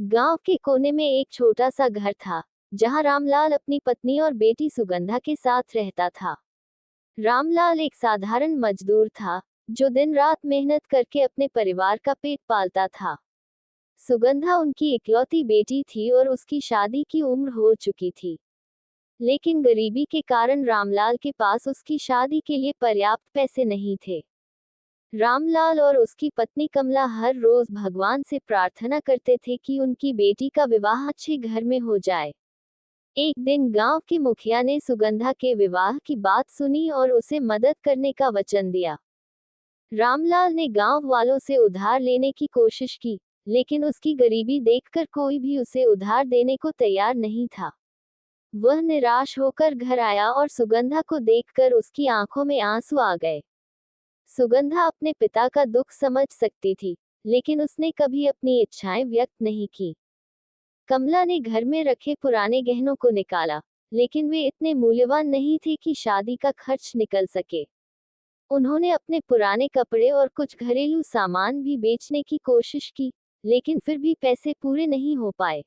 गांव के कोने में एक छोटा सा घर था, जहां रामलाल अपनी पत्नी और बेटी सुगंधा के साथ रहता था। रामलाल एक साधारण मजदूर था, जो दिन रात मेहनत करके अपने परिवार का पेट पालता था। सुगंधा उनकी इकलौती बेटी थी और उसकी शादी की उम्र हो चुकी थी। लेकिन गरीबी के कारण रामलाल के पास उसकी शादी के लिए पर्याप्त पैसे नहीं थे। रामलाल और उसकी पत्नी कमला हर रोज भगवान से प्रार्थना करते थे कि उनकी बेटी का विवाह अच्छे घर में हो जाए। एक दिन गांव के मुखिया ने सुगंधा के विवाह की बात सुनी और उसे मदद करने का वचन दिया। रामलाल ने गांव वालों से उधार लेने की कोशिश की, लेकिन उसकी गरीबी देखकर कोई भी उसे उधार देने को तैयार नहीं था। वह निराश होकर घर आया और सुगंधा को देखकर उसकी आंखों में आंसू आ गए। सुगंधा अपने पिता का दुख समझ सकती थी, लेकिन उसने कभी अपनी इच्छाएं व्यक्त नहीं की। कमला ने घर में रखे पुराने गहनों को निकाला, लेकिन वे इतने मूल्यवान नहीं थे कि शादी का खर्च निकल सके। उन्होंने अपने पुराने कपड़े और कुछ घरेलू सामान भी बेचने की कोशिश की, लेकिन फिर भी पैसे पूरे नहीं हो पाए।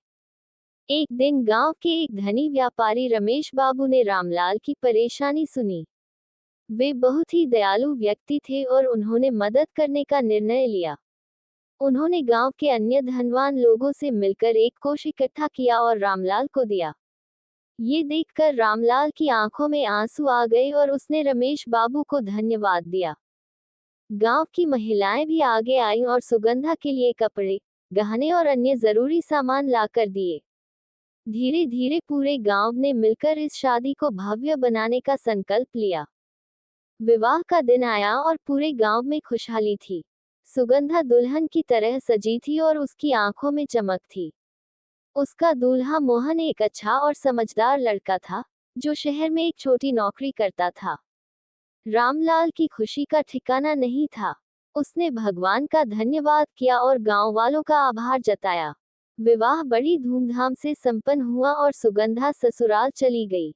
एक दिन गांव के एक धनी व्यापारी रमेश बाबू ने रामलाल की परेशानी सुनी। वे बहुत ही दयालु व्यक्ति थे और उन्होंने मदद करने का निर्णय लिया। उन्होंने गांव के अन्य धनवान लोगों से मिलकर एक कोष इकट्ठा किया और रामलाल को दिया। ये देखकर रामलाल की आंखों में आंसू आ गए और उसने रमेश बाबू को धन्यवाद दिया। गांव की महिलाएं भी आगे आईं और सुगंधा के लिए कपड़े, गहने और अन्य जरूरी सामान लाकर दिए। धीरे धीरे पूरे गांव ने मिलकर इस शादी को भव्य बनाने का संकल्प लिया। विवाह का दिन आया और पूरे गांव में खुशहाली थी। सुगंधा दुल्हन की तरह सजी थी और उसकी आंखों में चमक थी। उसका दूल्हा मोहन एक अच्छा और समझदार लड़का था, जो शहर में एक छोटी नौकरी करता था। रामलाल की खुशी का ठिकाना नहीं था। उसने भगवान का धन्यवाद किया और गांव वालों का आभार जताया। विवाह बड़ी धूमधाम से संपन्न हुआ और सुगंधा ससुराल चली गई।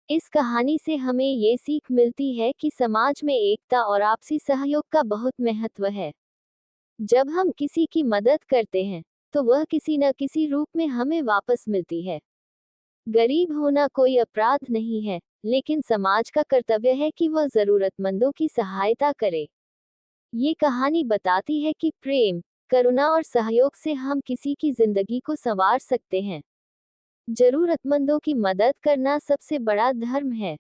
इस कहानी से हमें ये सीख मिलती है कि समाज में एकता और आपसी सहयोग का बहुत महत्व है। जब हम किसी की मदद करते हैं, तो वह किसी न किसी रूप में हमें वापस मिलती है। गरीब होना कोई अपराध नहीं है, लेकिन समाज का कर्तव्य है कि वह जरूरतमंदों की सहायता करे। ये कहानी बताती है कि प्रेम, करुणा और सहयोग से हम किसी की जिंदगी को संवार सकते हैं। जरूरतमंदों की मदद करना सबसे बड़ा धर्म है।